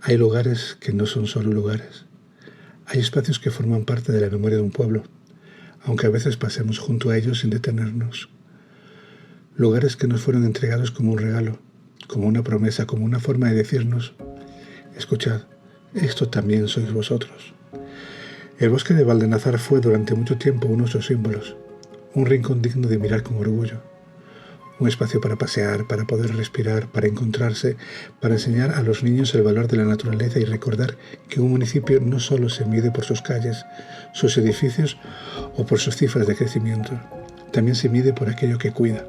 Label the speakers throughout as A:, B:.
A: Hay lugares que no son solo lugares. Hay espacios que forman parte de la memoria de un pueblo, aunque a veces pasemos junto a ellos sin detenernos. Lugares que nos fueron entregados como un regalo, como una promesa, como una forma de decirnos: escuchad, esto también sois vosotros. El bosque de Valdenazar fue durante mucho tiempo uno de sus símbolos, un rincón digno de mirar con orgullo. Un espacio para pasear, para poder respirar, para encontrarse, para enseñar a los niños el valor de la naturaleza y recordar que un municipio no solo se mide por sus calles, sus edificios o por sus cifras de crecimiento. También se mide por aquello que cuida,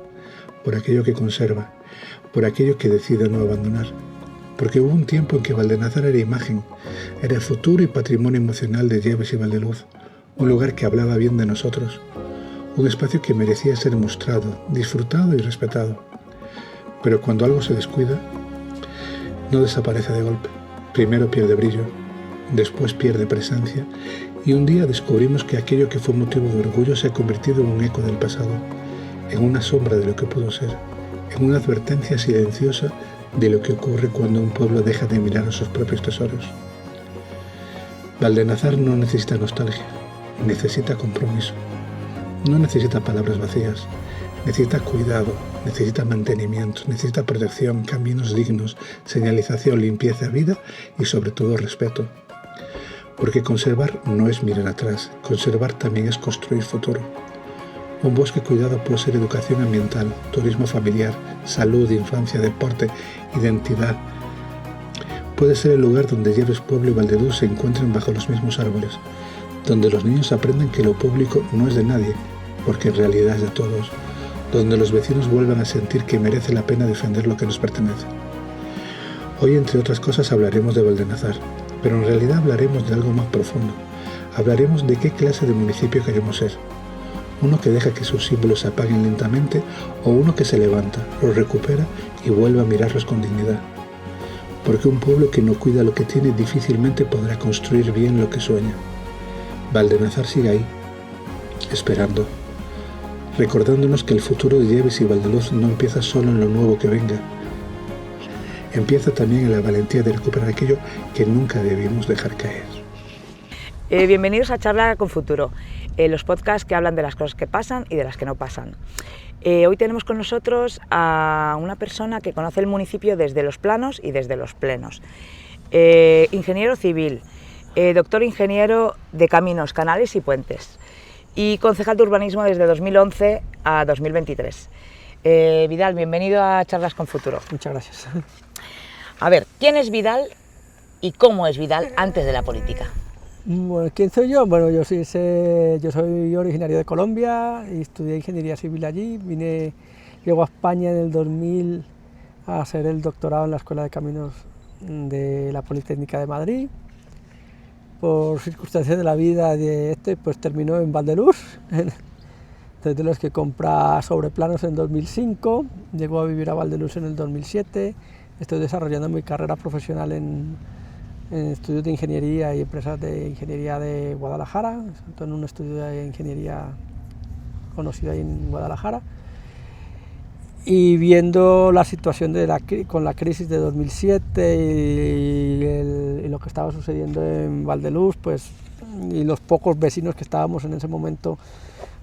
A: por aquello que conserva, por aquello que decide no abandonar. Porque hubo un tiempo en que Valdenazar era imagen, era futuro y patrimonio emocional de Lleves y Valdeluz, un lugar que hablaba bien de nosotros. Un espacio que merecía ser mostrado, disfrutado y respetado. Pero cuando algo se descuida, no desaparece de golpe. Primero pierde brillo, después pierde presencia, y un día descubrimos que aquello que fue motivo de orgullo se ha convertido en un eco del pasado, en una sombra de lo que pudo ser, en una advertencia silenciosa de lo que ocurre cuando un pueblo deja de mirar a sus propios tesoros. Valdenazar no necesita nostalgia, necesita compromiso. No necesita palabras vacías, necesita cuidado, necesita mantenimiento, necesita protección, caminos dignos, señalización, limpieza, vida y sobre todo respeto. Porque conservar no es mirar atrás, conservar también es construir futuro. Un bosque cuidado puede ser educación ambiental, turismo familiar, salud, infancia, deporte, identidad. Puede ser el lugar donde Lleves Pueblo y Valdeluz se encuentren bajo los mismos árboles, donde los niños aprenden que lo público no es de nadie, porque en realidad es de todos, donde los vecinos vuelvan a sentir que merece la pena defender lo que nos pertenece. Hoy, entre otras cosas, hablaremos de Valdenazar, pero en realidad hablaremos de algo más profundo. Hablaremos de qué clase de municipio queremos ser. Uno que deja que sus símbolos se apaguen lentamente o uno que se levanta, los recupera y vuelve a mirarlos con dignidad. Porque un pueblo que no cuida lo que tiene difícilmente podrá construir bien lo que sueña. Valdenazar sigue ahí, esperando, recordándonos que el futuro de Lleves y Valdeluz no empieza solo en lo nuevo que venga. Empieza también en la valentía de recuperar aquello que nunca debimos dejar caer.
B: Bienvenidos a Charla con Futuro, los podcasts que hablan de las cosas que pasan y de las que no pasan. Hoy tenemos con nosotros a una persona que conoce el municipio desde los planos y desde los plenos. Ingeniero civil, doctor ingeniero de caminos, canales y puentes, y concejal de urbanismo desde 2011 a 2023. Vidal, bienvenido a Charlas con Futuro.
C: Muchas gracias.
B: A ver, ¿quién es Vidal y cómo es Vidal antes de la política?
C: Bueno, ¿quién soy yo? Bueno, yo soy originario de Colombia y estudié ingeniería civil allí. Llego a España en el 2000 a hacer el doctorado en la Escuela de Caminos de la Politécnica de Madrid. Por circunstancias de la vida pues terminó en Valdeluz, desde los que compra sobreplanos en 2005, llegó a vivir a Valdeluz en el 2007, estoy desarrollando mi carrera profesional en estudios de ingeniería y empresas de ingeniería de Guadalajara, en un estudio de ingeniería conocido ahí en Guadalajara, y viendo la situación con la crisis de 2007 y lo que estaba sucediendo en Valdeluz, pues, y los pocos vecinos que estábamos en ese momento,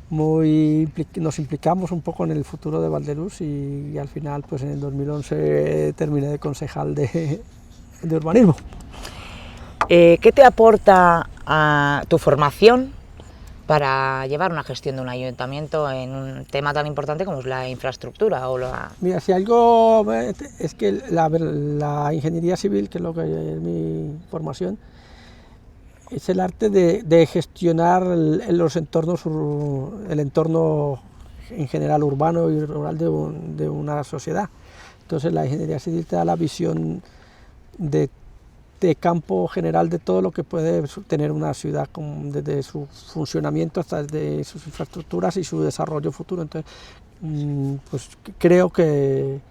C: nos implicamos un poco en el futuro de Valdeluz y al final, pues en el 2011 terminé de concejal de urbanismo.
B: ¿Qué te aporta a tu formación para llevar una gestión de un ayuntamiento en un tema tan importante como es la infraestructura?
C: Mira, si algo es que la ingeniería civil, que es lo que es mi formación, es el arte de gestionar el entorno en general urbano y rural de una sociedad. Entonces la ingeniería civil te da la visión de campo general de todo lo que puede tener una ciudad, desde su funcionamiento hasta desde sus infraestructuras y su desarrollo futuro. Entonces, pues creo que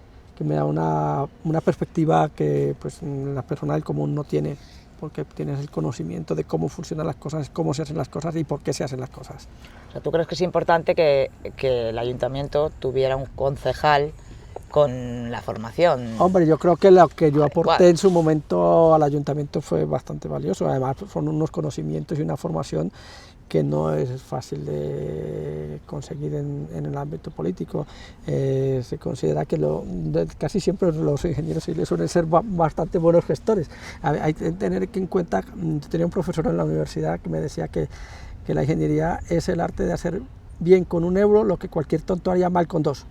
C: me da una perspectiva que pues la persona del común no tiene, porque tienes el conocimiento de cómo funcionan las cosas, cómo se hacen las cosas y por qué se hacen las cosas.
B: O sea, ¿tú crees que es importante que el ayuntamiento tuviera un concejal con la formación.
C: Hombre, yo creo que lo que yo aporté en su momento al ayuntamiento fue bastante valioso. Además, son unos conocimientos y una formación que no es fácil de conseguir en el ámbito político. Se considera que casi siempre los ingenieros civiles suelen ser bastante buenos gestores. Hay que tener en cuenta, tenía un profesor en la universidad que me decía que la ingeniería es el arte de hacer bien con 1 euro lo que cualquier tonto haría mal con 2.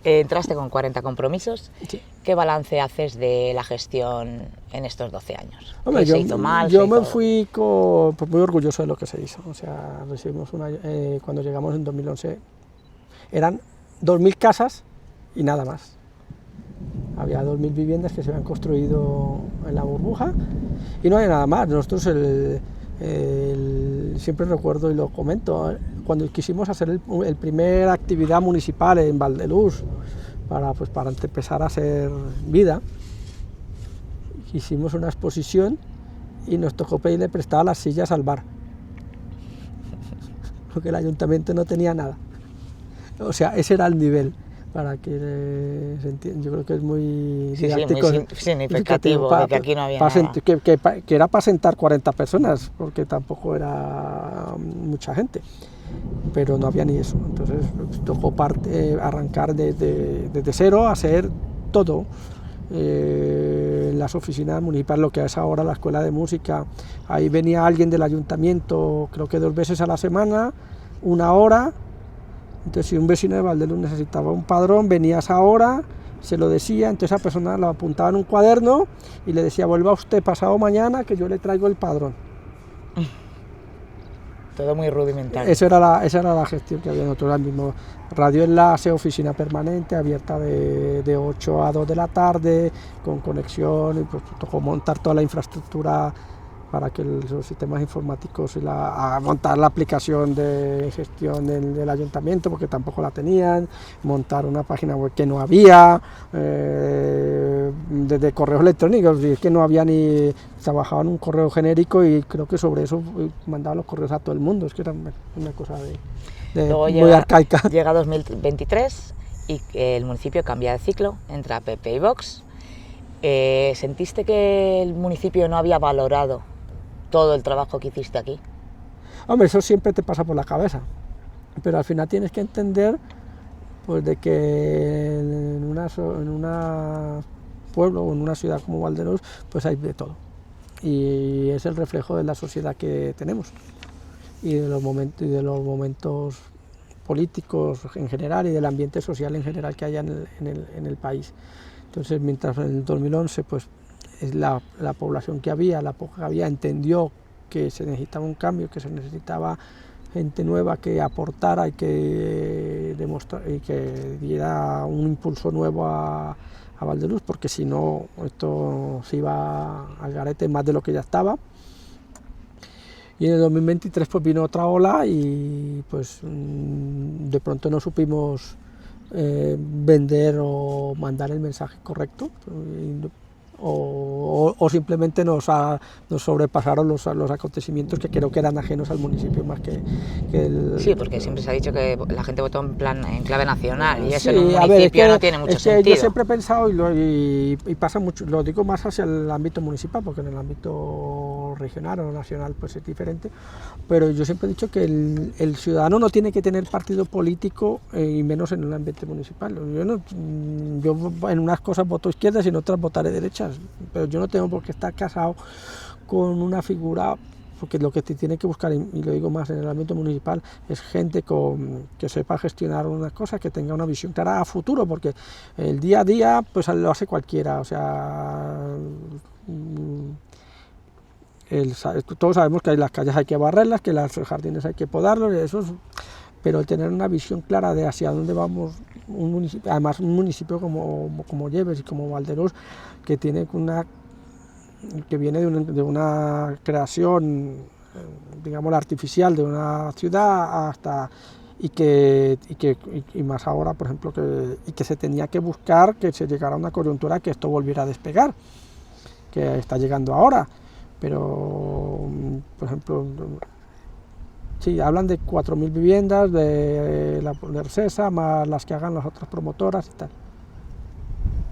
B: Entraste con 40 compromisos.
C: Sí.
B: ¿Qué balance haces de la gestión en estos 12 años?
C: Hombre,
B: ¿Se hizo mal?
C: Yo me fui pues muy orgulloso de lo que se hizo. O sea, recibimos cuando llegamos en 2011, eran 2.000 casas y nada más. Había 2.000 viviendas que se habían construido en la burbuja y no hay nada más. Nosotros siempre recuerdo y lo comento, cuando quisimos hacer el primer actividad municipal en Valdeluz para empezar a hacer vida, hicimos una exposición y nos tocó pedirle prestadas las sillas al bar, porque el ayuntamiento no tenía nada. O sea, ese era el nivel, para que se entienda. Yo creo que es muy didáctico,
B: muy significativo de que aquí no había nada.
C: Que era para sentar 40 personas, porque tampoco era mucha gente, pero no había ni eso. Entonces tocó arrancar desde cero, hacer todo. Las oficinas municipales, lo que es ahora la escuela de música, ahí venía alguien del ayuntamiento, creo que 2 veces a la semana, 1 hora. Entonces, si un vecino de Valdeluz necesitaba un padrón, venía a esa hora, se lo decía, entonces esa persona lo apuntaba en un cuaderno y le decía: vuelva usted pasado mañana que yo le traigo el padrón.
B: Todo muy rudimentario.
C: Esa era la gestión que había nosotros ahora mismo. Radio Enlace, oficina permanente, abierta de 8 a 2 de la tarde, con conexión, y pues tocó montar toda la infraestructura para que los sistemas informáticos a montar la aplicación de gestión del ayuntamiento, porque tampoco la tenían, montar una página web que no había, desde correos electrónicos, y es que no había ni, trabajaban un correo genérico y creo que sobre eso mandaban los correos a todo el mundo, es que era una cosa muy arcaica.
B: Llega 2023 y el municipio cambia de ciclo, entra PP y Vox. ¿Sentiste que el municipio no había valorado todo el trabajo que hiciste aquí?
C: Hombre, eso siempre te pasa por la cabeza, pero al final tienes que entender pues de que en una pueblo o en una ciudad como Valdeluz pues hay de todo, y es el reflejo de la sociedad que tenemos y de los momentos políticos en general y del ambiente social en general que haya en el país. Entonces, mientras en el 2011 pues es la población que había, la poca que había, entendió que se necesitaba un cambio, que se necesitaba gente nueva que aportara y que demostrara y que diera un impulso nuevo a Valdeluz, porque si no esto se iba al garete más de lo que ya estaba. Y en el 2023 pues vino otra ola y pues de pronto no supimos vender o mandar el mensaje correcto, o simplemente nos sobrepasaron los acontecimientos que creo que eran ajenos al municipio más que el...
B: Sí, porque siempre se ha dicho que la gente votó en clave nacional, y eso
C: sí,
B: en un municipio no tiene mucho sentido.
C: Yo siempre he pensado, y pasa mucho, lo digo más hacia el ámbito municipal, porque en el ámbito regional o nacional pues es diferente, pero yo siempre he dicho que el ciudadano no tiene que tener partido político, y menos en el ambiente municipal. Yo en unas cosas voto izquierdas y en otras votaré derechas, pero yo no tengo por qué estar casado con una figura, porque lo que te tiene que buscar, y lo digo más en el ámbito municipal, es gente que sepa gestionar unas cosas, que tenga una visión clara a futuro, porque el día a día pues lo hace cualquiera, o sea, todos sabemos que las calles hay que barrerlas, que los jardines hay que podarlos, pero el tener una visión clara de hacia dónde vamos, un municipio, además un municipio como Lleves y como Valdeluz, que tiene que viene de una creación, digamos, artificial de una ciudad y más ahora, por ejemplo, que se tenía que buscar que se llegara a una coyuntura que esto volviera a despegar, que está llegando ahora, pero por ejemplo Sí, hablan de 4.000 viviendas de Ersesa, más las que hagan las otras promotoras y tal.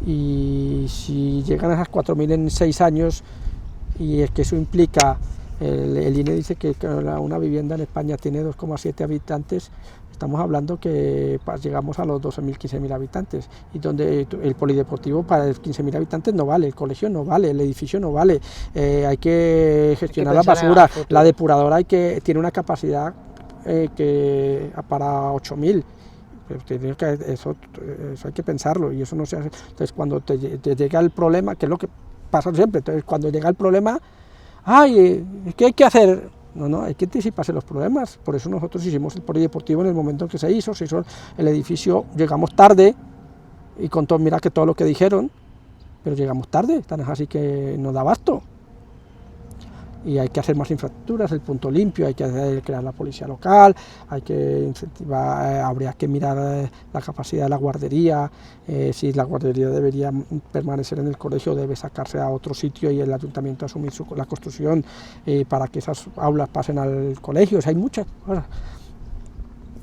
C: Y si llegan a esas 4.000 en 6 años, y es que eso implica, el INE dice que una vivienda en España tiene 2,7 habitantes, estamos hablando que llegamos a los 12.000, 15.000 habitantes, y donde el polideportivo para 15.000 habitantes no vale, el colegio no vale, el edificio no vale, hay que gestionar la basura, la depuradora tiene una capacidad para 8.000. Eso hay que pensarlo, y eso no se hace. Entonces, cuando te llega el problema, que es lo que pasa siempre, entonces cuando llega el problema, ¡ay! ¿Qué hay que hacer? No, hay que anticiparse los problemas. Por eso nosotros hicimos el polideportivo en el momento en que se hizo el edificio, llegamos tarde, y con todo, mira que todo lo que dijeron, pero llegamos tarde, tan es así que no da abasto. Y hay que hacer más infraestructuras, el punto limpio, hay que crear la policía local, hay que incentivar, habría que mirar la capacidad de la guardería, si la guardería debería permanecer en el colegio, debe sacarse a otro sitio y el ayuntamiento asumir la construcción para que esas aulas pasen al colegio. O sea, hay muchas cosas.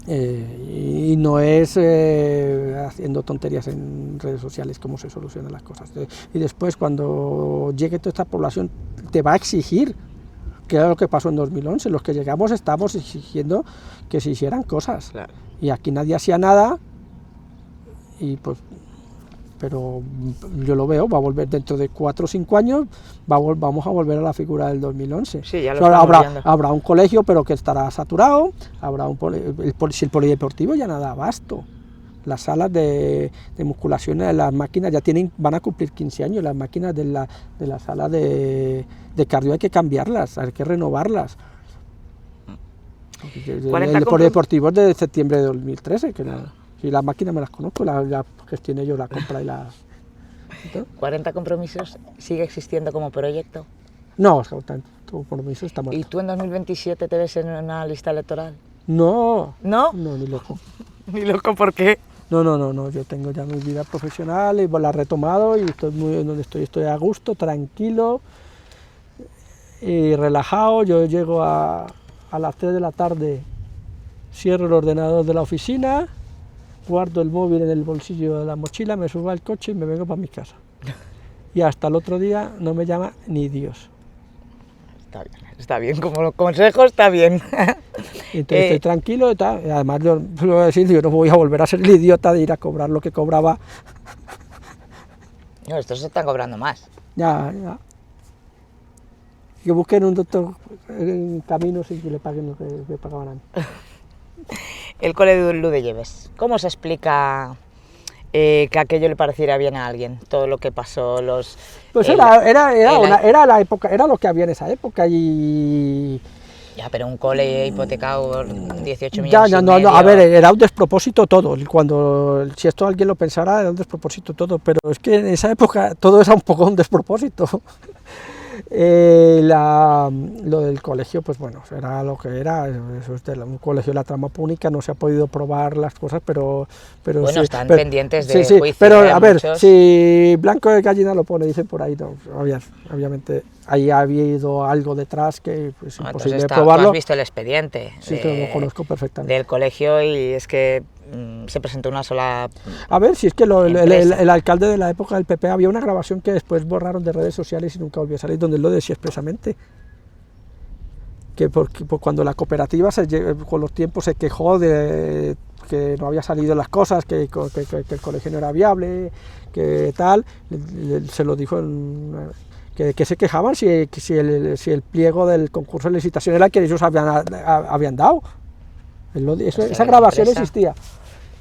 C: Y no es haciendo tonterías en redes sociales como se solucionan las cosas. Y después, cuando llegue toda esta población, te va a exigir, que era lo que pasó en 2011, los que llegamos estábamos exigiendo que se hicieran cosas, claro. Y aquí nadie hacía nada, y pues, pero yo lo veo, va a volver dentro de 4 o 5 años, vamos a volver a la figura del 2011.
B: Sí, ya lo
C: habrá un colegio, pero que estará saturado, habrá si el polideportivo ya no da abasto. Las salas de musculación, las máquinas van a cumplir 15 años, las máquinas de la sala de cardio hay que cambiarlas, hay que renovarlas. El polideportivo es de septiembre de 2013, que si las máquinas me las conozco, la gestioné yo, la compra y la...
B: ¿40 compromisos sigue existiendo como proyecto?
C: No, compromiso está muerto.
B: ¿Y tú en 2027 te ves en una lista electoral?
C: No.
B: ¿No?
C: No, ni loco.
B: ¿Ni loco por qué?
C: No, yo tengo ya mi vida profesional y la he retomado y estoy donde estoy a gusto, tranquilo y relajado. Yo llego a las 3 de la tarde, cierro el ordenador de la oficina, guardo el móvil en el bolsillo de la mochila, me subo al coche y me vengo para mi casa. Y hasta el otro día no me llama ni Dios.
B: Está bien, como consejo está bien.
C: Entonces estoy tranquilo y tal. Y además yo voy a decir, yo no voy a volver a ser el idiota de ir a cobrar lo que cobraba.
B: No, estos se están cobrando más.
C: Ya. Que busquen un doctor en caminos y que le paguen lo que me pagaban a mí.
B: El cole de Ludelleves, ¿cómo se explica que aquello le pareciera bien a alguien? Todo lo que pasó,
C: Pues era la época, era lo que había en esa época y...
B: Ya, pero un cole hipotecado por 18 millones.
C: A ver, era un despropósito todo. Si esto alguien lo pensara, era un despropósito todo, pero es que en esa época todo era un poco un despropósito. Lo del colegio, pues bueno, era lo que era. Eso es un colegio de la trama púnica, no se ha podido probar las cosas, pero
B: bueno,
C: sí,
B: están pendientes de juicio.
C: Pero a ver, si Blanco de Gallina lo pone, dicen por ahí, no, obviamente ahí ha habido algo detrás que es imposible probarlo.
B: ¿Tú has visto el expediente?
C: Sí, que lo conozco perfectamente.
B: Del colegio, y es que se presentó una sola...
C: A ver, si es que el alcalde de la época del PP, había una grabación que después borraron de redes sociales y nunca volvió a salir, donde él lo decía expresamente. Que cuando la cooperativa con los tiempos se quejó de que no había salido las cosas, que el colegio no era viable, que tal, se lo dijo que se quejaban si el pliego del concurso de licitación era el que ellos habían dado. Esa grabación existía.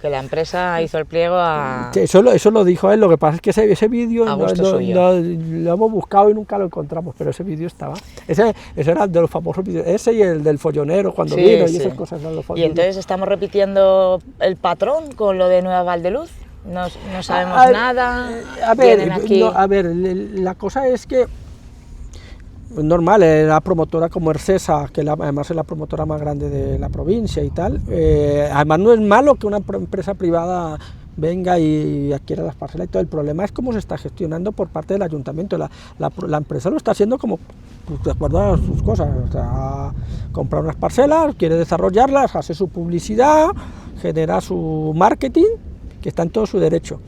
B: Que la empresa hizo el pliego a...
C: Eso lo dijo él, lo que pasa es que ese vídeo lo hemos buscado y nunca lo encontramos, pero ese vídeo estaba. Ese era de los famosos vídeos, ese y el del follonero cuando vino y esas cosas.
B: Y entonces estamos repitiendo el patrón con lo de Nueva Valdeluz, no sabemos nada.
C: A ver, la cosa es que normal, la promotora como Ersesa, que además es la promotora más grande de la provincia y tal, además no es malo que una empresa privada venga y adquiera las parcelas y todo. El problema es cómo se está gestionando por parte del ayuntamiento. La empresa lo está haciendo como pues, de acuerdo a sus cosas, o sea, comprar unas parcelas, quiere desarrollarlas, hace su publicidad, genera su marketing, que está en todo su derecho.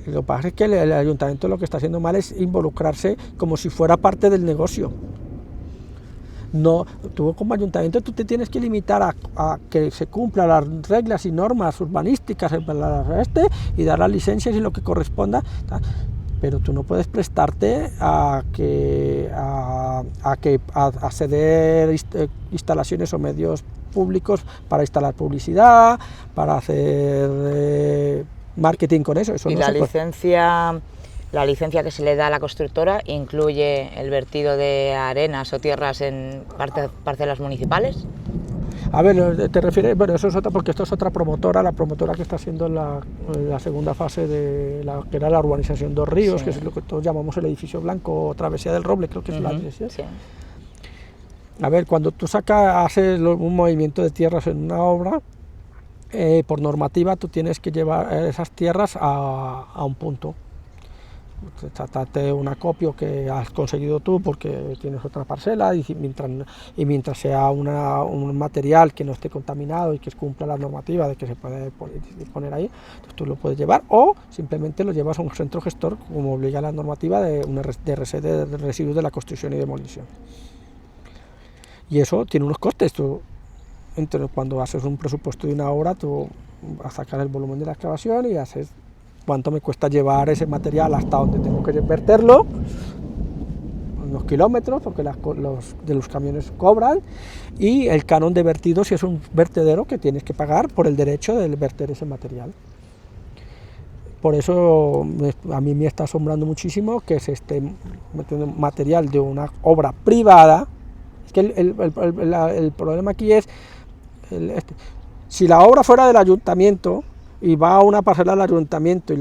C: Lo que pasa es que el ayuntamiento lo que está haciendo mal es involucrarse como si fuera parte del negocio. No, tú como ayuntamiento tú te tienes que limitar a que se cumplan las reglas y normas urbanísticas y dar las licencias y lo que corresponda, pero tú no puedes prestarte a ceder instalaciones o medios públicos para instalar publicidad, para hacer marketing con eso.
B: Y no la licencia que se le da a la constructora incluye el vertido de arenas o tierras en parcelas municipales.
C: A ver, te refieres, bueno, eso es otra, porque esto es otra promotora, la promotora que está haciendo la segunda fase de que era la urbanización Dos Ríos, sí, que es lo que todos llamamos el edificio blanco o Travesía del Roble, creo que es la dirección. Sí. A ver, cuando tú haces un movimiento de tierras en una obra, por normativa tú tienes que llevar esas tierras a un punto. Trate un acopio que has conseguido tú porque tienes otra parcela y mientras sea un material que no esté contaminado y que cumpla la normativa de que se puede poner ahí, entonces tú lo puedes llevar o simplemente lo llevas a un centro gestor como obliga la normativa de residuos de la construcción y demolición. Y eso tiene unos costes. Entonces, cuando haces un presupuesto de una obra, tú vas a sacar el volumen de la excavación y haces cuánto me cuesta llevar ese material hasta donde tengo que verterlo, unos kilómetros, porque los camiones cobran, y el canon de vertido si es un vertedero que tienes que pagar por el derecho de verter ese material. Por eso a mí me está asombrando muchísimo que se esté metiendo material de una obra privada. Es que el problema aquí es, si la obra fuera del ayuntamiento, y va a una parcela del ayuntamiento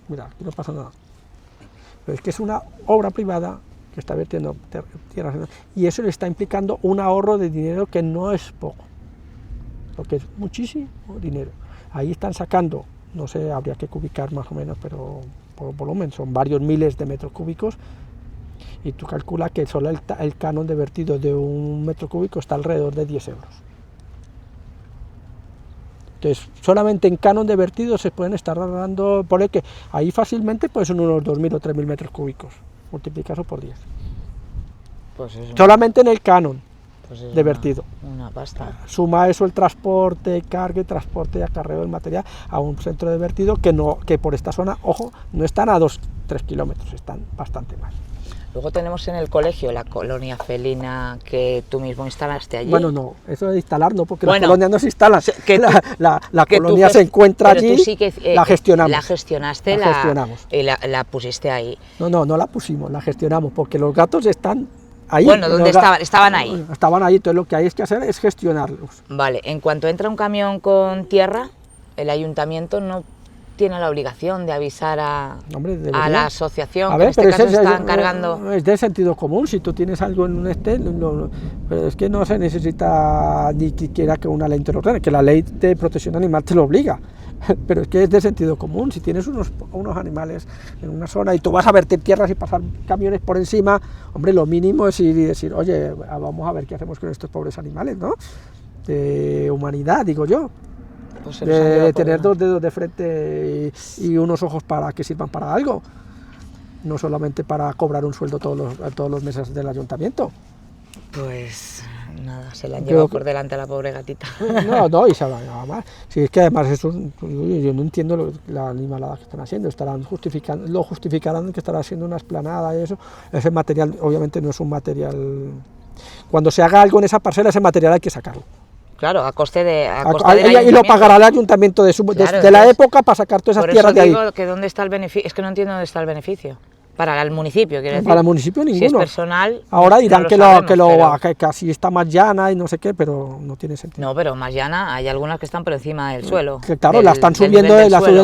C: mira, aquí no pasa nada, pero es que es una obra privada que está vertiendo tierras y eso le está implicando un ahorro de dinero que no es poco, porque es muchísimo dinero. Ahí están sacando, no sé, habría que cubicar más o menos, pero por volumen son varios miles de metros cúbicos y tú calculas que solo el canon de vertido de un metro cúbico está alrededor de 10 euros. Entonces, solamente en canon de vertido se pueden estar dando, por que ahí fácilmente pues son unos 2.000 o 3.000 metros cúbicos, multiplicado por 10.
B: Pues eso,
C: solamente en el canon de vertido.
B: Una pasta.
C: Suma eso el transporte, cargue, transporte y acarreo del material a un centro de vertido que por esta zona, ojo, no están a 2-3 kilómetros, están bastante más.
B: Luego tenemos en el colegio la colonia felina que tú mismo instalaste allí.
C: Bueno, no, eso de instalar no, porque la colonia no se instala, la
B: que
C: colonia se encuentra allí,
B: tú sí que,
C: la gestionamos.
B: La gestionaste,
C: la gestionamos.
B: La pusiste ahí.
C: No la pusimos, la gestionamos, porque los gatos están ahí.
B: Bueno, ¿dónde estaban? Estaban ahí.
C: Estaban ahí, entonces lo que hay que hacer es gestionarlos.
B: Vale, en cuanto entra un camión con tierra, el ayuntamiento no tiene la obligación de avisar a la asociación, que en este caso se está encargando.
C: Es de sentido común, si tú tienes algo en un pero es que no se necesita ni siquiera que una ley te lo ordene, que la ley de protección animal te lo obliga, pero es que es de sentido común. Si tienes unos animales en una zona y tú vas a verter tierras y pasar camiones por encima, hombre, lo mínimo es ir y decir, oye, vamos a ver qué hacemos con estos pobres animales, ¿no? De humanidad, digo yo. Pues de tener dos dedos de frente y unos ojos para que sirvan para algo, no solamente para cobrar un sueldo todos los meses del ayuntamiento.
B: Pues nada, se la han llevado por delante a la pobre gatita.
C: No, y se la nada más. Si es que además eso, yo no entiendo la animalada que están haciendo, lo justificarán que estarán haciendo una explanada y eso. Ese material obviamente no es un material, cuando se haga algo en esa parcela, ese material hay que sacarlo.
B: Claro, a coste del
C: y lo pagará el ayuntamiento de la época para sacar todas esas tierras de ahí.
B: Por eso digo que dónde está el beneficio, es que no entiendo dónde está el beneficio. Para el municipio, quiero decir.
C: Para el municipio ninguno.
B: Si es personal.
C: Ahora dirán que así está más llana y no sé qué, pero no tiene sentido.
B: No, pero más llana, hay algunas que están por encima del suelo.
C: Que claro, la están subiendo,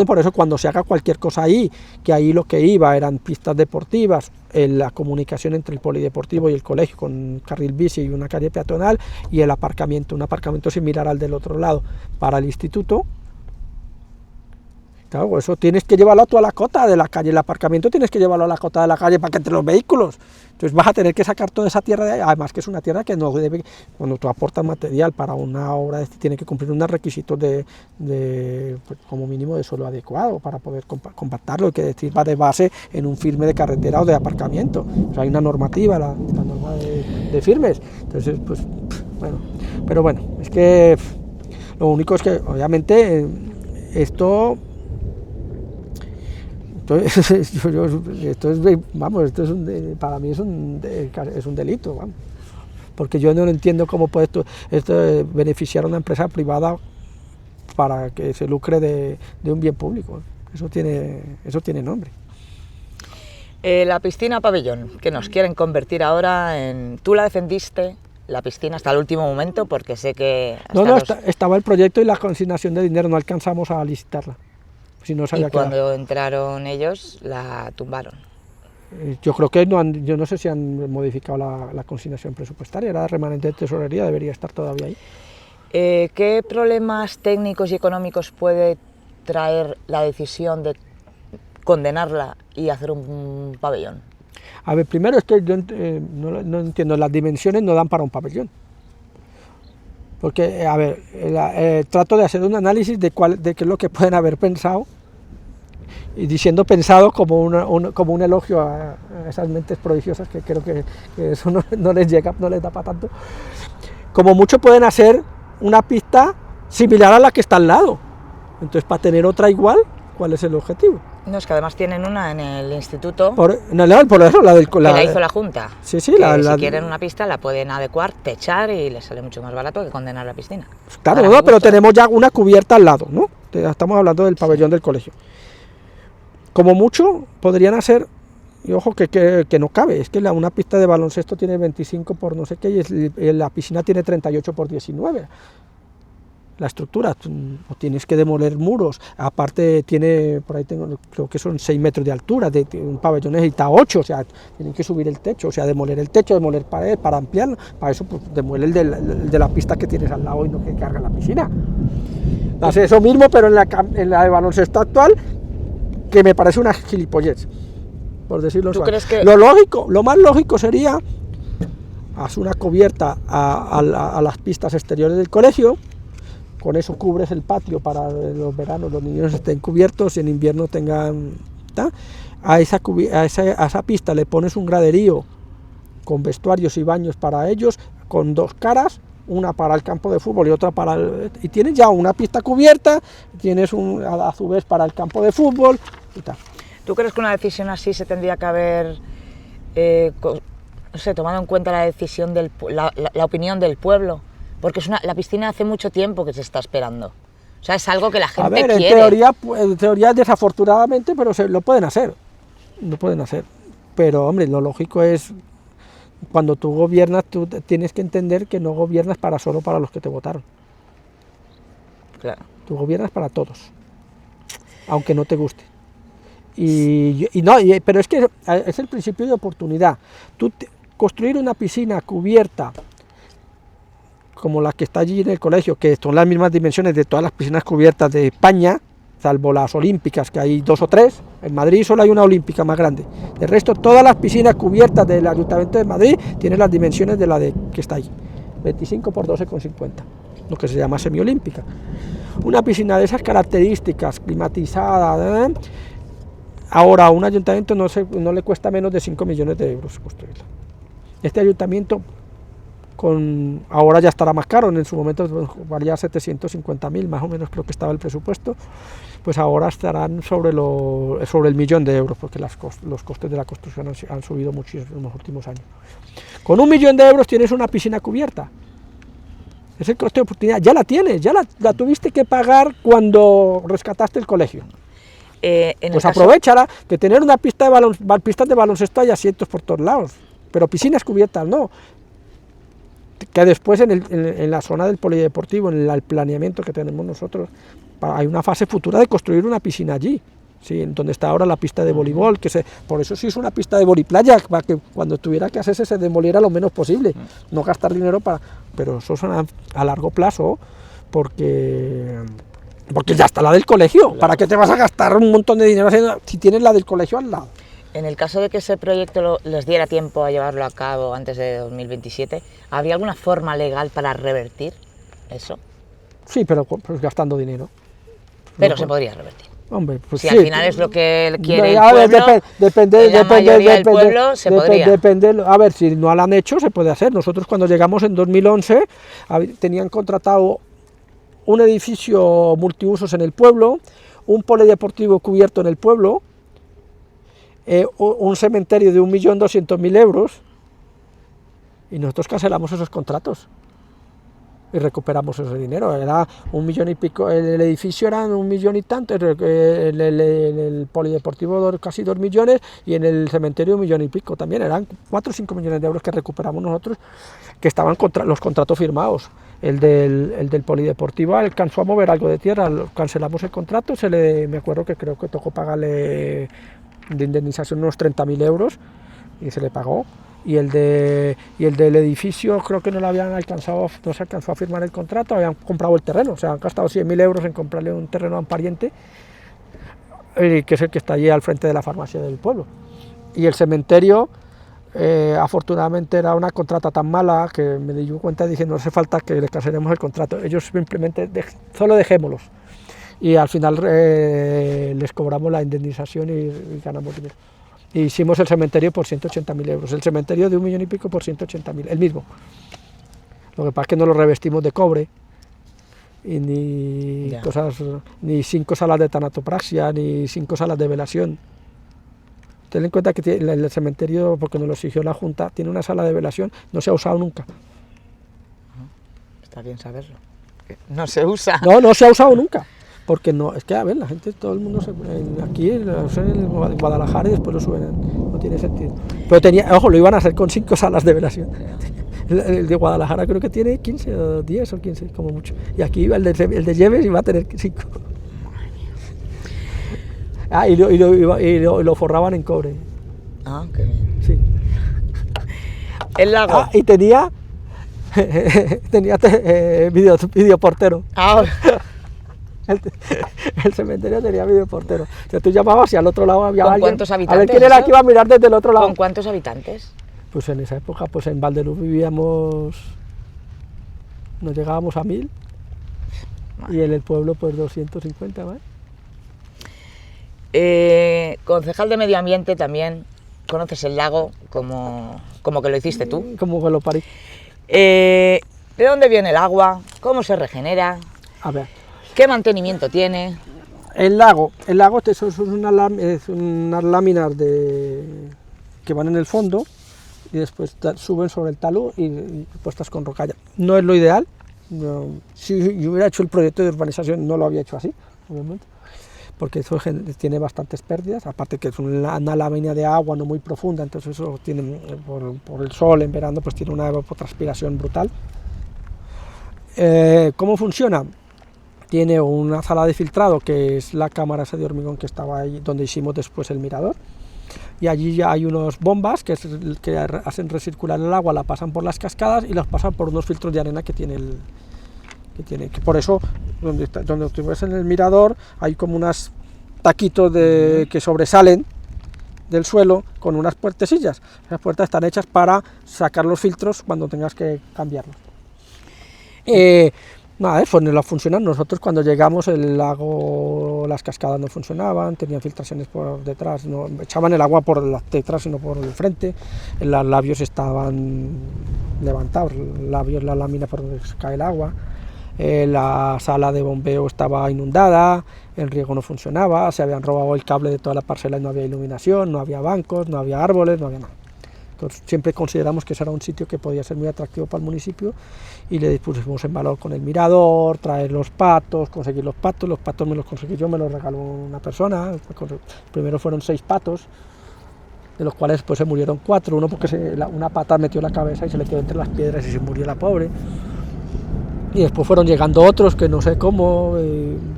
C: por eso cuando se haga cualquier cosa ahí, que ahí lo que iba eran pistas deportivas, la comunicación entre el polideportivo y el colegio con carril bici y una calle peatonal, y el aparcamiento, un aparcamiento similar al del otro lado para el instituto. Claro, eso tienes que llevarlo tú a la cota de la calle, el aparcamiento tienes que llevarlo a la cota de la calle para que entre los vehículos. Entonces vas a tener que sacar toda esa tierra de ahí, además que es una tierra que no debe, cuando tú aportas material para una obra, tiene que cumplir unos requisitos pues, como mínimo de suelo adecuado para poder compactarlo, que decir va de base en un firme de carretera o de aparcamiento. O sea, hay una normativa, la norma de firmes. Entonces, pues, bueno, pero bueno, es que lo único es que, obviamente, para mí es un delito, vamos, porque yo no entiendo cómo puede esto beneficiar a una empresa privada para que se lucre de un bien público. Eso tiene nombre.
B: La piscina pabellón, que nos quieren convertir ahora en... Tú la defendiste, la piscina, hasta el último momento, porque sé que...
C: Estaba el proyecto y la consignación de dinero, no alcanzamos a licitarla. Si no sabía
B: y cuando entraron ellos, la tumbaron.
C: Yo creo que yo no sé si han modificado la consignación presupuestaria, era remanente de tesorería, debería estar todavía ahí.
B: ¿Qué problemas técnicos y económicos puede traer la decisión de condenarla y hacer un pabellón?
C: A ver, primero es que yo no entiendo, las dimensiones no dan para un pabellón. Porque, a ver, trato de hacer un análisis de qué es lo que pueden haber pensado, y diciendo pensado como un elogio a esas mentes prodigiosas, que creo que eso no les llega, no les da para tanto. Como mucho pueden hacer una pista similar a la que está al lado. Entonces, para tener otra igual, ¿cuál es el objetivo?
B: No, es que además tienen una en el instituto
C: por eso,
B: que la hizo la Junta.
C: Sí,
B: si quieren una pista la pueden adecuar, techar y les sale mucho más barato que condenar la piscina.
C: Claro, no, pero tenemos ya una cubierta al lado, ¿no? Estamos hablando del pabellón del colegio. Como mucho podrían hacer, y ojo que no cabe, es que una pista de baloncesto tiene 25 por no sé qué y la piscina tiene 38 por 19. La estructura, tienes que demoler muros, aparte tiene, por ahí creo que son 6 metros de altura, un pabellón necesita 8, o sea, tienen que subir el techo, o sea, demoler el techo, demoler paredes, para ampliarlo, para eso pues demuele el de la pista que tienes al lado y no que carga la piscina. Hace eso mismo, pero en la de baloncesto actual, que me parece una gilipollez, por decirlo suave. Lo más lógico sería hacer una cubierta a las pistas exteriores del colegio. Con eso cubres el patio para los veranos, los niños estén cubiertos y en invierno tengan... A esa pista le pones un graderío con vestuarios y baños para ellos, con 2 caras, una para el campo de fútbol y otra para y tienes ya una pista cubierta, tienes a su vez para el campo de fútbol y tal.
B: ¿Tú crees que una decisión así se tendría que haber, no sé, tomado en cuenta la decisión la opinión del pueblo? Porque la piscina hace mucho tiempo que se está esperando. O sea, es algo que la gente quiere.
C: En teoría desafortunadamente, pero lo pueden hacer. Lo pueden hacer. Pero, hombre, lo lógico es, cuando tú gobiernas, tú tienes que entender que no gobiernas solo para los que te votaron.
B: Claro.
C: Tú gobiernas para todos, aunque no te guste. Pero es que es el principio de oportunidad. Construir una piscina cubierta como la que está allí en el colegio, que son las mismas dimensiones de todas las piscinas cubiertas de España, salvo las olímpicas, que hay 2 o 3, en Madrid solo hay una olímpica más grande. De resto, todas las piscinas cubiertas del Ayuntamiento de Madrid tienen las dimensiones de la que está ahí, 25 por 12,50, lo que se llama semiolímpica. Una piscina de esas características, climatizada, ahora a un ayuntamiento no le cuesta menos de 5 millones de euros construirla. Este ayuntamiento ahora ya estará más caro, en su momento valía 750.000, más o menos creo que estaba el presupuesto, pues ahora estarán sobre el 1.000.000 de euros, porque los costes de la construcción han subido muchísimo en los últimos años. Con 1.000.000 de euros tienes una piscina cubierta. Es el coste de oportunidad, ya la tienes, ya la tuviste que pagar cuando rescataste el colegio. Pues aprovechala, que tener una pistas de baloncesto hay asientos por todos lados, pero piscinas cubiertas no. Que después en la zona del polideportivo, en el planeamiento que tenemos nosotros, hay una fase futura de construir una piscina allí, ¿sí? Donde está ahora la pista de voleibol, por eso se hizo una pista de voliplaya, para que cuando tuviera que hacerse se demoliera lo menos posible, no gastar dinero pero eso son a largo plazo, porque porque ya está la del colegio. Claro. ¿Para qué te vas a gastar un montón de dinero si tienes la del colegio al lado?
B: En el caso de que ese proyecto les diera tiempo a llevarlo a cabo antes de 2027, ¿habría alguna forma legal para revertir eso?
C: Sí, pero pues gastando dinero.
B: Pero no, se podría revertir.
C: Hombre, pues
B: si
C: sí,
B: al final es lo que quiere el pueblo, se podría.
C: Depende, a ver, si no lo han hecho, se puede hacer. Nosotros cuando llegamos en 2011, tenían contratado un edificio multiusos en el pueblo, un polideportivo cubierto en el pueblo, un cementerio de 1.200.000 euros, y nosotros cancelamos esos contratos y recuperamos ese dinero. Era 1 millón y pico, el edificio era 1 millón y tanto, el polideportivo casi 2 millones, y en el cementerio 1 millón y pico también. Eran 4 o 5 millones de euros que recuperamos nosotros, que estaban los contratos firmados. El del polideportivo alcanzó a mover algo de tierra, cancelamos el contrato, me acuerdo que creo que tocó pagarle de indemnización unos 30.000 euros, y se le pagó. Y el del edificio creo que no se alcanzó a firmar el contrato, habían comprado el terreno, o sea, han gastado 100.000 euros en comprarle un terreno a un pariente, que es el que está allí al frente de la farmacia del pueblo. Y el cementerio, afortunadamente era una contrata tan mala que me di cuenta y dije, no hace falta que les cancelemos el contrato, ellos simplemente solo dejémoslos. Y al final les cobramos la indemnización y ganamos dinero. Y hicimos el cementerio por 180.000 euros, el cementerio de 1 millón y pico por 180.000, el mismo. Lo que pasa es que no lo revestimos de cobre, y ni 5 salas de tanatopraxia, ni 5 salas de velación. Ten en cuenta que el cementerio, porque nos lo exigió la Junta, tiene una sala de velación, no se ha usado nunca.
B: Está bien saberlo. No se usa.
C: No se ha usado nunca. Porque no, es que a ver, la gente, todo el mundo aquí en Guadalajara y después lo suben, no tiene sentido. Pero ojo, lo iban a hacer con 5 salas de velación. El de Guadalajara creo que tiene 15 o 10 o 15, como mucho. Y aquí el de Lleves iba a tener 5. Y lo forraban en cobre.
B: Ah, qué bien.
C: Sí.
B: El lago.
C: Y tenía videoportero.
B: Ah.
C: El cementerio tenía videoportero. O sea, tú llamabas y al otro lado había alguien.
B: ¿Cuántos habitantes?
C: A ver quién era que iba a mirar desde el otro lado.
B: ¿Con cuántos habitantes?
C: Pues en esa época, pues en Valdeluz vivíamos, nos llegábamos a 1000, y en el pueblo pues 250 más.
B: Concejal de Medio Ambiente también, conoces el lago como que lo hiciste tú.
C: Como que lo parí.
B: ¿De dónde viene el agua? ¿Cómo se regenera?
C: A ver.
B: ¿Qué mantenimiento tiene?
C: El lago son unas láminas que van en el fondo y después suben sobre el talud y puestas con rocalla. No es lo ideal. No, si yo hubiera hecho el proyecto de urbanización no lo había hecho así, obviamente, porque eso tiene bastantes pérdidas, aparte que es una lámina de agua no muy profunda, entonces eso tiene, por el sol en verano, pues tiene una evapotranspiración brutal. ¿Cómo funciona? Tiene una sala de filtrado, que es la cámara esa de hormigón que estaba ahí, donde hicimos después el mirador, y allí ya hay unas bombas que hacen recircular el agua, la pasan por las cascadas y las pasan por unos filtros de arena que tiene que por eso donde tú ves en el mirador hay como unos taquitos que sobresalen del suelo con unas puertecillas. Esas puertas están hechas para sacar los filtros cuando tengas que cambiarlos. Nada, pues no funcionan. Nosotros cuando llegamos el lago, las cascadas no funcionaban, tenían filtraciones por detrás, no echaban el agua por detrás y no por el frente, los labios estaban levantados, la lámina por donde cae el agua, la sala de bombeo estaba inundada, el riego no funcionaba, se habían robado el cable de toda la parcela y no había iluminación, no había bancos, no había árboles, no había nada. Entonces, siempre consideramos que ese era un sitio que podía ser muy atractivo para el municipio y le pusimos en valor con el mirador, traer los patos, conseguir los patos me los conseguí yo, me los regaló una persona. Primero fueron 6 patos, de los cuales después se murieron 4, uno porque una pata metió la cabeza y se le quedó entre las piedras y se murió la pobre. Y después fueron llegando otros que no sé cómo.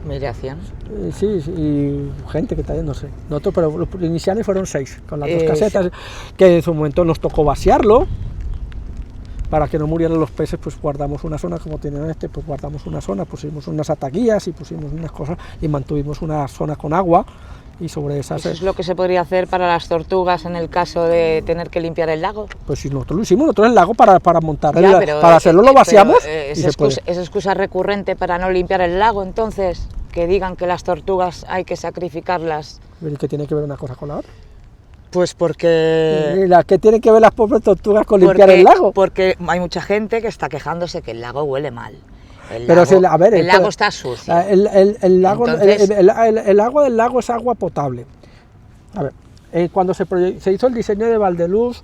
B: ¿Migración?
C: Sí, y gente que también no sé. Nosotros, pero los iniciales fueron 6, con las 2 casetas, que en su momento nos tocó vaciarlo. para que no murieran los peces, pues guardamos una zona, como tienen pues guardamos una zona, pusimos unas ataguías y pusimos unas cosas y mantuvimos una zona con agua. Y sobre esas...
B: ¿Eso es lo que se podría hacer para las tortugas en el caso de tener que limpiar el lago?
C: Pues si nosotros lo hicimos, nosotros el lago para montar,
B: para
C: hacerlo lo vaciamos.
B: ¿Es excusa recurrente para no limpiar el lago entonces? Que digan que las tortugas hay que sacrificarlas.
C: ¿Y qué tiene que ver una cosa con la otra?
B: Pues porque...
C: ¿Qué tienen que ver las pobres tortugas con limpiar el lago?
B: Porque hay mucha gente que está quejándose que el lago huele mal. El lago está sucio.
C: El agua del lago es agua potable. A ver, cuando se hizo el diseño de Valdeluz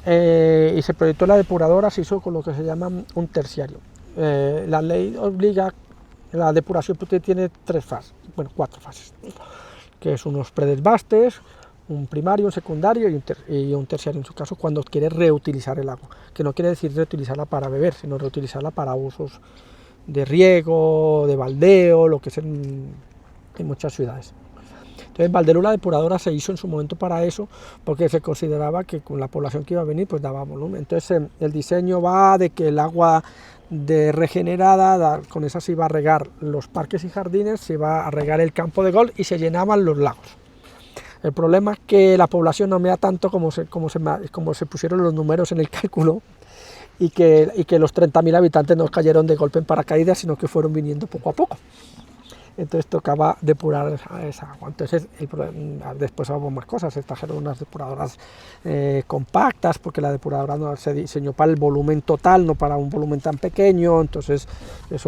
C: y se proyectó la depuradora, se hizo con lo que se llama un terciario. La ley obliga, la depuración tiene 4 fases, que es unos predesbastes, un primario, un secundario y un terciario, en su caso, cuando quiere reutilizar el agua, que no quiere decir reutilizarla para beber, sino reutilizarla para usos de riego, de baldeo, lo que es en muchas ciudades. Entonces, Valdeluz, la depuradora, se hizo en su momento para eso, porque se consideraba que con la población que iba a venir, pues daba volumen. Entonces, el diseño va de que el agua regenerada, con esa se iba a regar los parques y jardines, se iba a regar el campo de golf y se llenaban los lagos. El problema es que la población no mea tanto como se pusieron los números en el cálculo, y que los 30.000 habitantes no cayeron de golpe en paracaídas, sino que fueron viniendo poco a poco. Entonces tocaba depurar esa agua. Entonces después hubo más cosas, se trajeron unas depuradoras compactas, porque la depuradora no se diseñó para el volumen total, no para un volumen tan pequeño, entonces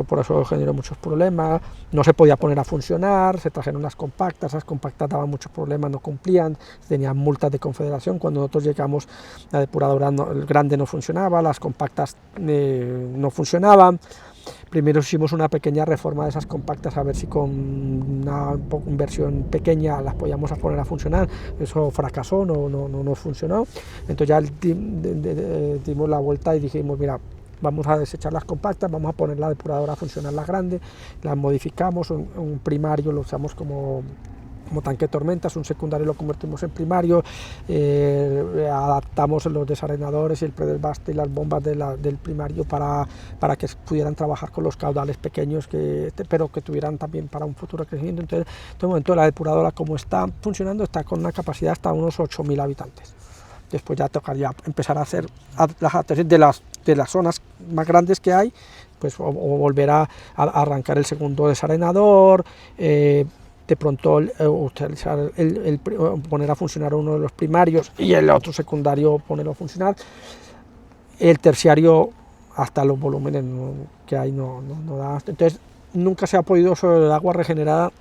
C: por eso generó muchos problemas, no se podía poner a funcionar, se trajeron unas compactas, esas compactas daban muchos problemas, no cumplían, tenían multas de confederación. Cuando nosotros llegamos, la depuradora grande no funcionaba, las compactas no funcionaban. Primero hicimos una pequeña reforma de esas compactas, a ver si con una inversión pequeña las podíamos poner a funcionar. Eso fracasó, no funcionó. Entonces ya dimos la vuelta y dijimos, mira, vamos a desechar las compactas, vamos a poner la depuradora a funcionar, la grande, la modificamos, un primario lo usamos como tanque de tormentas, un secundario lo convertimos en primario, adaptamos los desarenadores y el predesbaste y las bombas del primario para que pudieran trabajar con los caudales pequeños, pero que tuvieran también para un futuro crecimiento. Entonces, en este momento la depuradora, como está funcionando, está con una capacidad hasta unos 8.000 habitantes. Después ya tocaría empezar a hacer las adaptaciones de las zonas más grandes que hay, pues o volver a arrancar el segundo desarenador, de pronto utilizar poner a funcionar uno de los primarios y el otro secundario ponerlo a funcionar. El terciario, hasta los volúmenes que hay no da. Entonces nunca se ha podido sobre el agua regenerada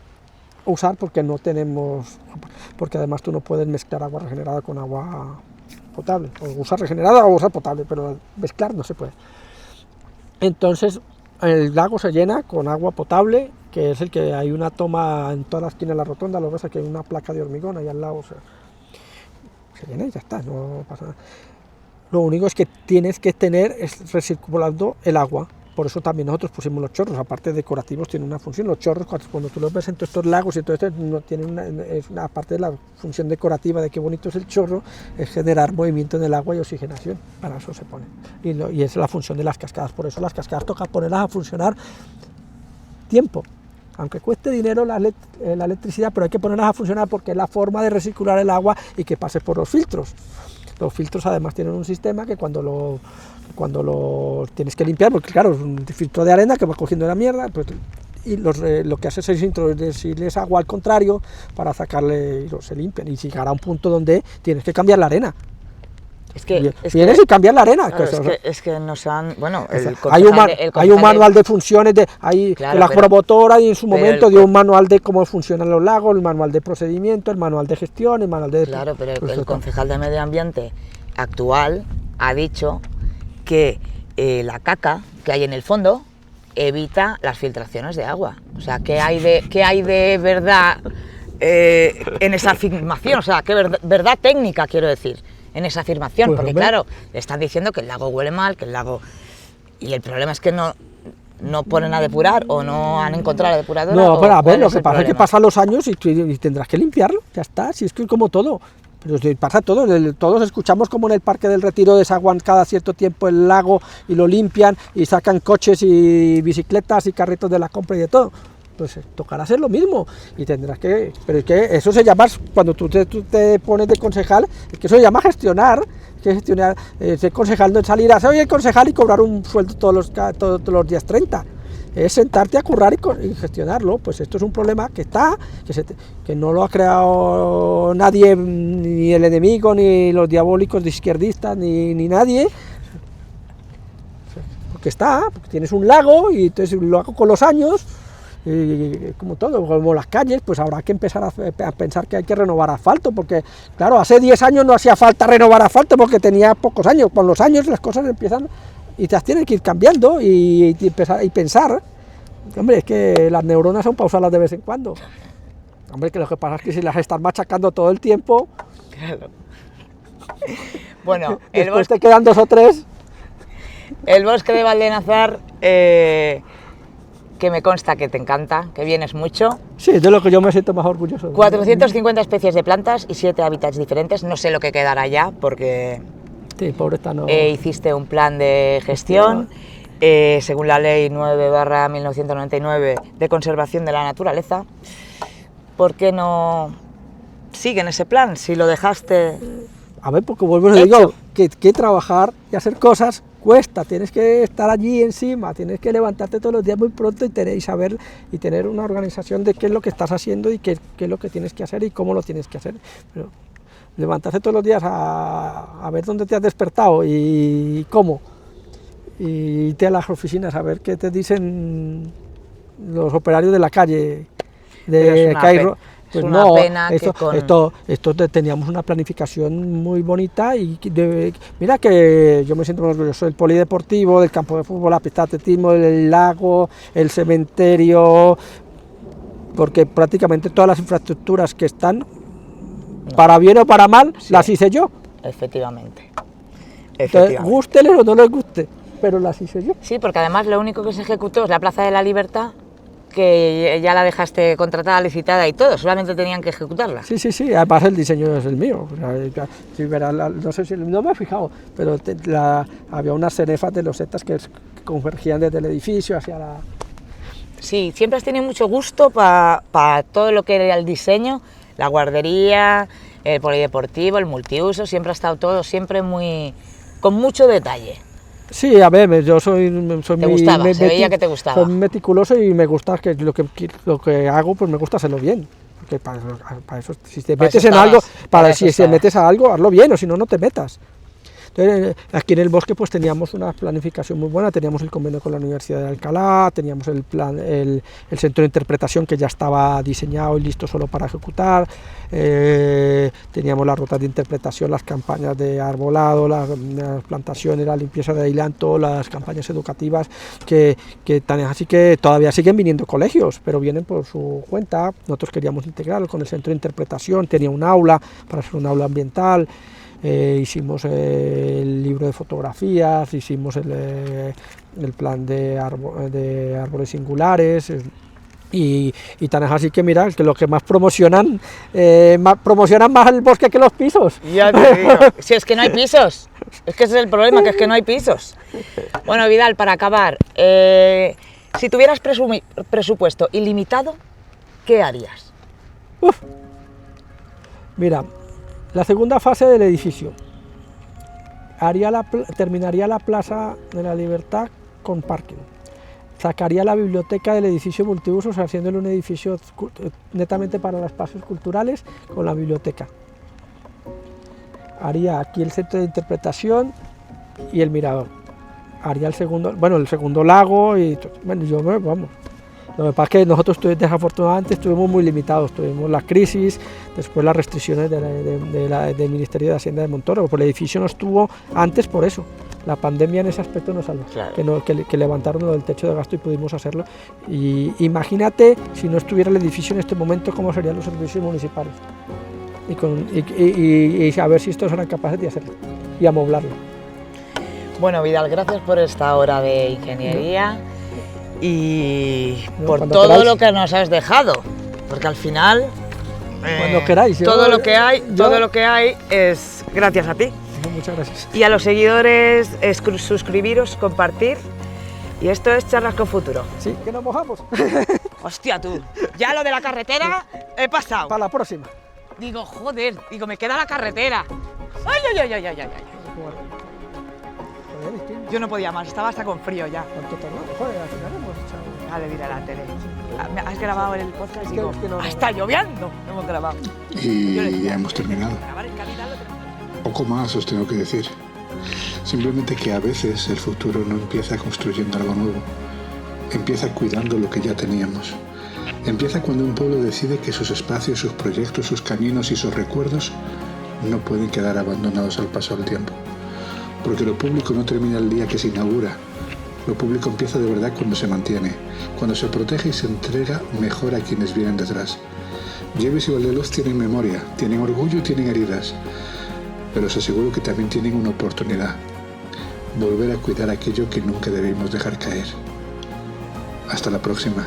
C: usar, porque no tenemos, porque además tú no puedes mezclar agua regenerada con agua potable, o usar regenerada o usar potable, pero mezclar no se puede. Entonces el lago se llena con agua potable, que es el que hay una toma en toda la esquina de la rotonda, lo ves, aquí hay una placa de hormigón, ahí al lado se llena y ya está, no pasa nada. Lo único es que tienes que tener es recirculando el agua. Por eso también nosotros pusimos los chorros, aparte de decorativos, tienen una función. Los chorros, cuando tú los ves en todos estos lagos y todo esto, no tienen aparte de la función decorativa de qué bonito es el chorro, es generar movimiento en el agua y oxigenación. Para eso se pone. Y es la función de las cascadas. Por eso las cascadas toca ponerlas a funcionar tiempo. Aunque cueste dinero la electricidad, pero hay que ponerlas a funcionar porque es la forma de recircular el agua y que pase por los filtros. Los filtros además tienen un sistema que cuando lo tienes que limpiar, porque claro, es un filtro de arena que va cogiendo la mierda, pues, y lo que haces es introducirles agua al contrario para sacarle y se limpian, y llegar a un punto donde tienes que cambiar la arena. Vienes y cambiar la arena.
B: Claro, es que nos han... Bueno,
C: hay un manual de funciones, la promotora y en su momento dio un manual de cómo funcionan los lagos, el manual de procedimiento, el manual de gestión, el manual de...
B: Claro, pero el concejal de Medio Ambiente actual ha dicho que la caca que hay en el fondo evita las filtraciones de agua. O sea, ¿qué hay de verdad en esa afirmación? O sea, ¿qué verdad técnica, quiero decir, en esa afirmación?
C: Pues,
B: porque claro, le están diciendo que el lago huele mal, que el lago... Y el problema es que no ponen a depurar o no han encontrado la depuradora.
C: No, pero a ver, lo que pasa es que pasan los años y tendrás que limpiarlo, ya está, si es que es como todo. Pero pasa todo, todos escuchamos como en el Parque del Retiro desaguan cada cierto tiempo el lago y lo limpian y sacan coches y bicicletas y carritos de la compra y de todo. Pues tocará hacer lo mismo y tendrás que... Pero es que eso se llama, cuando tú te pones de concejal, es que eso se llama gestionar. Que gestionar, ser concejal no es salir a ser concejal y cobrar un sueldo todos los días 30. Es sentarte a currar y gestionarlo. Pues esto es un problema que está, que no lo ha creado nadie, ni el enemigo, ni los diabólicos de izquierdistas, ni nadie. Porque porque tienes un lago y entonces lo hago con los años. Y como todo, como las calles, pues habrá que empezar a pensar que hay que renovar asfalto, porque claro, hace 10 años no hacía falta renovar asfalto porque tenía pocos años. Con los años las cosas empiezan y te las tienen que ir cambiando y pensar. Hombre, es que las neuronas son para usarlas de vez en cuando. Hombre, que lo que pasa es que si las estás machacando todo el tiempo...
B: Claro. Bueno,
C: después te quedan 2 o 3.
B: El bosque de Valdenazar, que me consta que te encanta, que vienes mucho.
C: Sí, de lo que yo me siento más orgulloso.
B: 450 especies de plantas y 7 hábitats diferentes. No sé lo que quedará ya, porque
C: sí, pobre está, no...
B: hiciste un plan de gestión, según la ley 9/1999 de conservación de la naturaleza. ¿Por qué no siguen ese plan si lo dejaste?
C: A ver, porque vuelvo y digo que trabajar y hacer cosas cuesta, tienes que estar allí encima, tienes que levantarte todos los días muy pronto y saber y tener una organización de qué es lo que estás haciendo y qué es lo que tienes que hacer y cómo lo tienes que hacer. Pero levantarse todos los días a ver dónde te has despertado y cómo, y irte a las oficinas a ver qué te dicen los operarios de la calle de Cairo. Pues
B: es una pena
C: esto teníamos una planificación muy bonita y mira que yo me siento muy orgulloso del polideportivo, del campo de fútbol, la pista de atletismo, el lago, el cementerio, porque prácticamente todas las infraestructuras que están, para bien o para mal, sí, las hice yo.
B: Efectivamente.
C: Entonces, gústeles o no les guste, pero las hice yo.
B: Sí, porque además lo único que se ejecutó es la Plaza de la Libertad, que ya la dejaste contratada, licitada y todo, solamente tenían que ejecutarla.
C: Sí, además el diseño es el mío. Sí, no sé si no me he fijado, pero había unas cenefas de losetas que convergían desde el edificio hacia la...
B: Sí, siempre has tenido mucho gusto para todo lo que era el diseño, la guardería, el polideportivo, el multiuso, siempre ha estado todo siempre con mucho detalle.
C: Sí, a ver, yo soy
B: ¿Te gustaba? Se veía que te gustaba.
C: Soy meticuloso y me gusta que lo que hago, pues me gusta hacerlo bien. Porque para eso, si te metes en algo, si te metes a algo, hazlo bien, o si no, no te metas. Entonces, aquí en el bosque pues teníamos una planificación muy buena, teníamos el convenio con la Universidad de Alcalá, teníamos el centro de interpretación que ya estaba diseñado y listo solo para ejecutar, teníamos las rutas de interpretación, las campañas de arbolado, las plantaciones, la limpieza de aislamiento, las campañas educativas, que tan es así que todavía siguen viniendo colegios, pero vienen por su cuenta. Nosotros queríamos integrarlo con el centro de interpretación, tenía un aula para hacer un aula ambiental. Hicimos el libro de fotografías, hicimos el plan de árboles singulares y tan es así que mira, que lo que más promocionan más el bosque que los pisos.
B: Ya te digo, si es que no hay pisos, es que ese es el problema, que es que no hay pisos. Bueno, Vidal, para acabar, si tuvieras presupuesto ilimitado, ¿qué harías?
C: Mira, la segunda fase del edificio, terminaría la Plaza de la Libertad con parking, sacaría la biblioteca del edificio multiusos haciéndole un edificio netamente para los espacios culturales con la biblioteca, haría aquí el centro de interpretación y el mirador, haría el segundo lago y bueno, vamos. Lo que pasa es que nosotros desafortunadamente estuvimos muy limitados, tuvimos la crisis, después las restricciones del Ministerio de Hacienda de Montoro, porque el edificio no estuvo antes por eso. La pandemia en ese aspecto nos salvó, claro. que levantaron lo del techo de gasto y pudimos hacerlo. Y imagínate si no estuviera el edificio en este momento, cómo serían los servicios municipales. Y a ver si estos eran capaces de hacerlo y amoblarlo.
B: Bueno, Vidal, gracias por esta hora de ingeniería. Y por todo lo que nos has dejado, porque al final
C: Cuando queráis.
B: Todo lo que hay es gracias a ti.
C: Muchas gracias.
B: Y a los seguidores, suscribiros, compartir. Y esto es Charlas con Futuro.
C: Sí, que nos mojamos.
B: Hostia, tú, ya lo de la carretera he pasado.
C: Para la próxima.
B: Digo, joder, me queda la carretera. Ay. Yo no podía más, estaba hasta con frío ya.
C: ¿Cuánto tardó? Joder, al final hemos echado...
B: Vale, diré a la tele. ¿Has grabado el podcast?
C: Es
B: Digo,
C: que no.
B: está lloviendo. Hemos grabado.
A: Y
B: Yo le decía,
A: ya hemos terminado.
B: grabar en calidad lo tenemos.
A: Poco más os tengo que decir. Simplemente que a veces el futuro no empieza construyendo algo nuevo. Empieza cuidando lo que ya teníamos. Empieza cuando un pueblo decide que sus espacios, sus proyectos, sus caminos y sus recuerdos no pueden quedar abandonados al paso del tiempo. Porque lo público no termina el día que se inaugura. Lo público empieza de verdad cuando se mantiene, cuando se protege y se entrega mejor a quienes vienen detrás. Lleves y Valdeluz tienen memoria, tienen orgullo y tienen heridas, pero os aseguro que también tienen una oportunidad: volver a cuidar aquello que nunca debimos dejar caer. Hasta la próxima.